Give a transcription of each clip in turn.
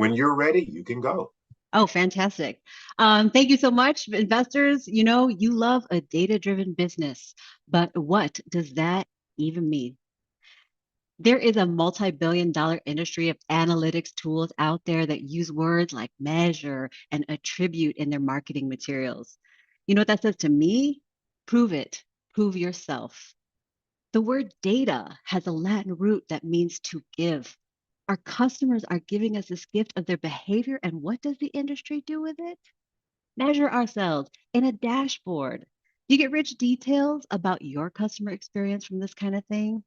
when you're ready, you can go. Oh, fantastic. Thank you so much, investors. You know, you love a data-driven business, but what does that even mean? There is a multi-billion dollar industry of analytics tools out there that use words like measure and attribute in their marketing materials. You know what that says to me? Prove it. Prove yourself. The word data has a Latin root that means to give. Our customers are giving us this gift of their behavior, and what does the industry do with it? Measure ourselves in a dashboard. You get rich details about your customer experience from this kind of thing.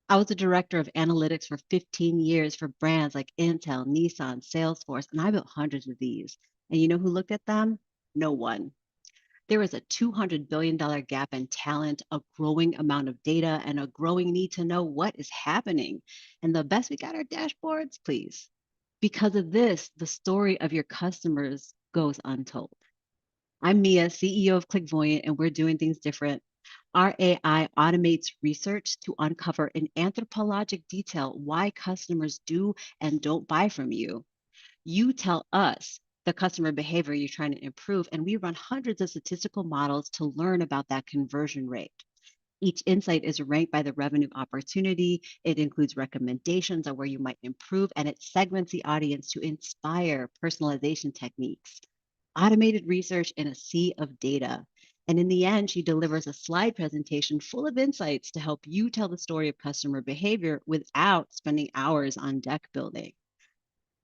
I was the director of analytics for 15 years for brands like Intel, Nissan, Salesforce, and I built hundreds of these. And you know who looked at them? No one. There is a $200 billion gap in talent, a growing amount of data, and a growing need to know what is happening. And the best we got are dashboards, please. Because of this, the story of your customers goes untold. I'm Mia, CEO of Clickvoyant, and we're doing things different. Our AI automates research to uncover in anthropologic detail why customers do and don't buy from you. You tell us the customer behavior you're trying to improve, and we run hundreds of statistical models to learn about that conversion rate. Each insight is ranked by the revenue opportunity. It includes recommendations on where you might improve, and it segments the audience to inspire personalization techniques. Automated research in a sea of data. And in the end, she delivers a slide presentation full of insights to help you tell the story of customer behavior without spending hours on deck building.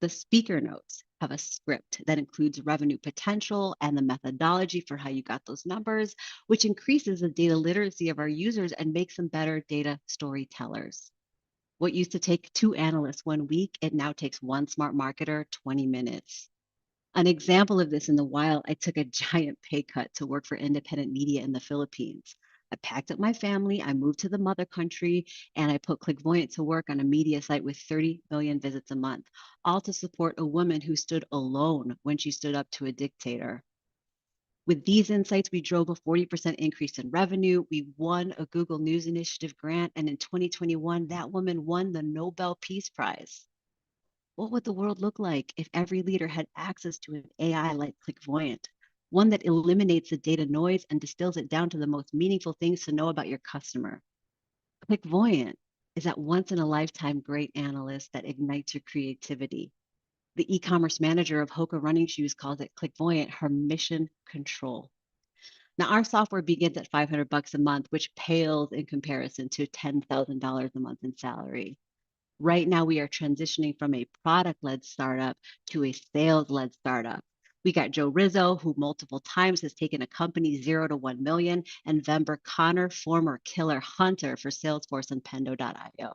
The speaker notes have a script that includes revenue potential and the methodology for how you got those numbers, which increases the data literacy of our users and makes them better data storytellers. What used to take 2 analysts 1 week, it now takes one smart marketer 20 minutes. An example of this in the wild, I took a giant pay cut to work for independent media in the Philippines. I packed up my family, I moved to the mother country, and I put Clickvoyant to work on a media site with 30 million visits a month, all to support a woman who stood alone when she stood up to a dictator. With these insights, we drove a 40% increase in revenue. We won a Google News Initiative grant, and in 2021, that woman won the Nobel Peace Prize. What would the world look like if every leader had access to an AI like Clickvoyant, one that eliminates the data noise and distills it down to the most meaningful things to know about your customer? Clickvoyant is that once in a lifetime great analyst that ignites your creativity. The e-commerce manager of Hoka running shoes calls it Clickvoyant her mission control. Now our software begins at 500 bucks a month, which pales in comparison to $10,000 a month in salary. Right now, we are transitioning from a product-led startup to a sales-led startup. We got Joe Rizzo, who multiple times has taken a company 0 to 1 million, and Vember Connor, former killer hunter for Salesforce and Pendo.io.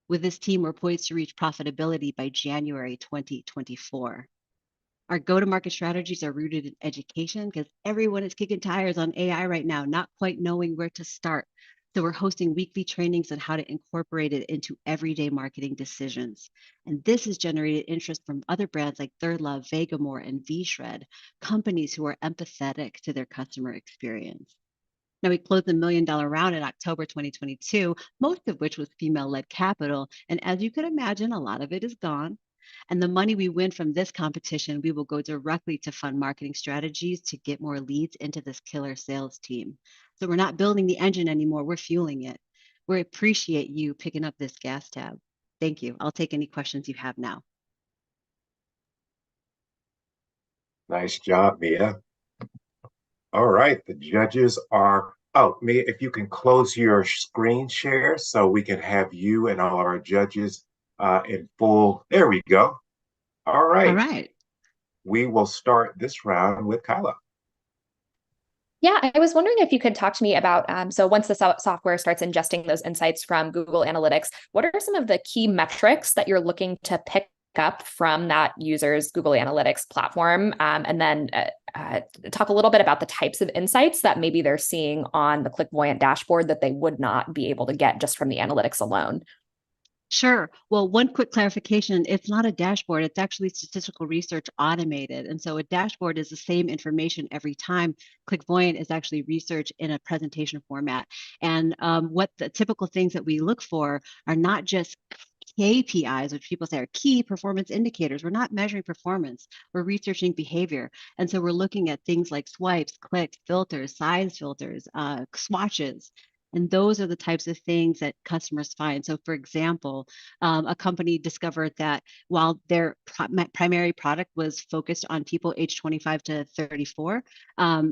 With this team, we're poised to reach profitability by January 2024. Our go-to-market strategies are rooted in education because everyone is kicking tires on AI right now, not quite knowing where to start. So we're hosting weekly trainings on how to incorporate it into everyday marketing decisions. And this has generated interest from other brands like Third Love, Vegamore, and VShred, companies who are empathetic to their customer experience. Now, we closed a $1 million round in October 2022, most of which was female-led capital. And as you could imagine, a lot of it is gone. And the money we win from this competition, we will go directly to fund marketing strategies to get more leads into this killer sales team. So we're not building the engine anymore, we're fueling it. We appreciate you picking up this gas tab. Thank you. I'll take any questions you have now. Nice job, Mia. All right, the judges are out. Mia, if you can close your screen share so we can have you and all of our judges in full. There we go. All All right, right. we will start this round with Kyla. Yeah, I was wondering if you could talk to me about, so once the software starts ingesting those insights from Google Analytics, what are some of the key metrics that you're looking to pick up from that user's Google Analytics platform? And then talk a little bit about the types of insights that maybe they're seeing on the Clickvoyant dashboard that they would not be able to get just from the analytics alone. Sure. Well, one quick clarification, it's not a dashboard, it's actually statistical research automated. And so a dashboard is the same information every time. Clickvoyant is actually research in a presentation format. And what the typical things that we look for are not just KPIs, which people say are key performance indicators. We're not measuring performance, we're researching behavior. And so we're looking at things like swipes, clicks, filters, size filters, swatches. And those are the types of things that customers find. So, for example, a company discovered that while their primary product was focused on people age 25 to 34,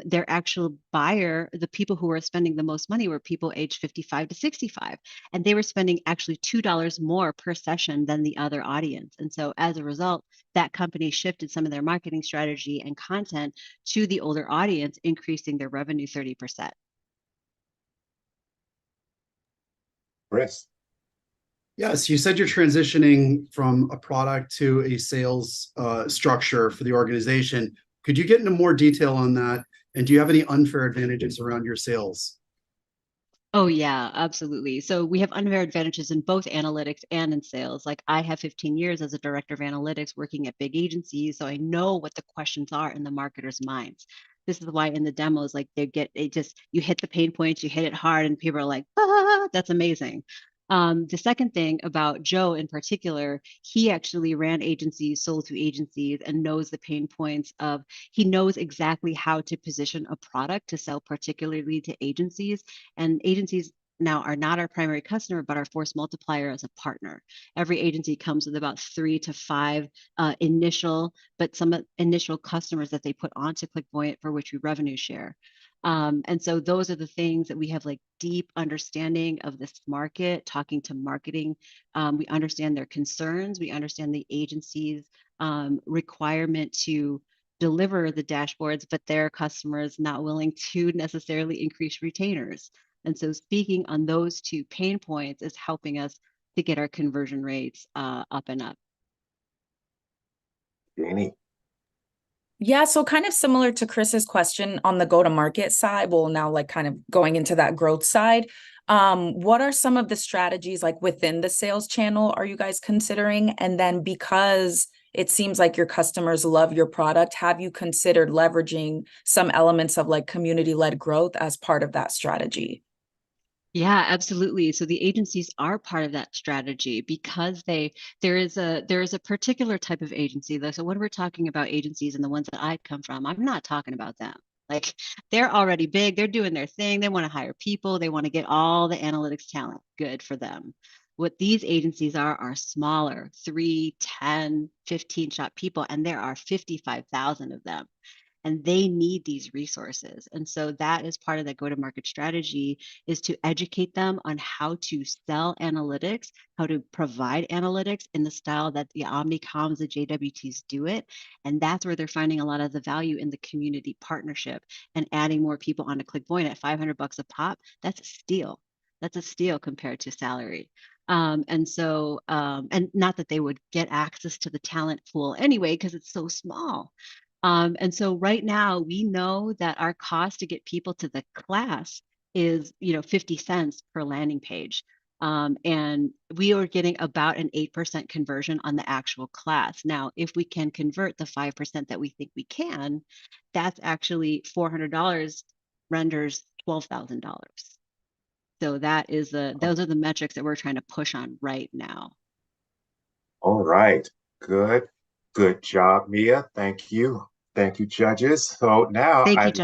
their actual buyer, the people who were spending the most money, were people age 55 to 65. And they were spending actually $2 more per session than the other audience. And so, as a result, that company shifted some of their marketing strategy and content to the older audience, increasing their revenue 30%. Chris. Yes, you said you're transitioning from a product to a sales structure for the organization. Could you get into more detail on that? And do you have any unfair advantages around your sales? Oh, yeah, absolutely. So we have unfair advantages in both analytics and in sales. Like I have 15 years as a director of analytics working at big agencies, so I know what the questions are in the marketers' minds. This is why in the demos, like you hit the pain points, you hit it hard, and people are like, ah, that's amazing. The second thing about Joe in particular, he actually ran agencies, sold to agencies, and knows the pain points of, he knows exactly how to position a product to sell particularly to agencies. And agencies now are not our primary customer, but our force multiplier as a partner. Every agency comes with about 3 to 5 initial customers that they put onto Clickvoyant, for which we revenue share. And so those are the things that we have like deep understanding of this market, talking to marketing. We understand their concerns. We understand the agency's requirement to deliver the dashboards, but their customers not willing to necessarily increase retainers. And so speaking on those two pain points is helping us to get our conversion rates up and up. Janie. Yeah, so kind of similar to Chris's question on the go-to-market side, well, now like kind of going into that growth side, what are some of the strategies like within the sales channel are you guys considering? And then because it seems like your customers love your product, have you considered leveraging some elements of like community-led growth as part of that strategy? Yeah, absolutely. So the agencies are part of that strategy because there is a particular type of agency though. So when we're talking about agencies and the ones that I come from, I'm not talking about them. Like they're already big, they're doing their thing, they want to hire people, they want to get all the analytics talent. Good for them. What these agencies are smaller, 3, 10, 15 shop people, and there are 55,000 of them, and they need these resources. And so that is part of the go-to-market strategy, is to educate them on how to sell analytics, how to provide analytics in the style that the Omnicoms, the JWTs do it. And that's where they're finding a lot of the value in the community partnership and adding more people onto Clickvoyant at $500 a pop. That's a steal. That's a steal compared to salary. And not that they would get access to the talent pool anyway, because it's so small. And so right now we know that our cost to get people to the class is, 50 cents per landing page. And we are getting about an 8% conversion on the actual class. Now, if we can convert the 5% that we think we can, that's actually $400 renders $12,000. So those are the metrics that we're trying to push on right now. All right. Good. Good job, Mia. Thank you. Thank you, judges. So now Thank you, I'd judges.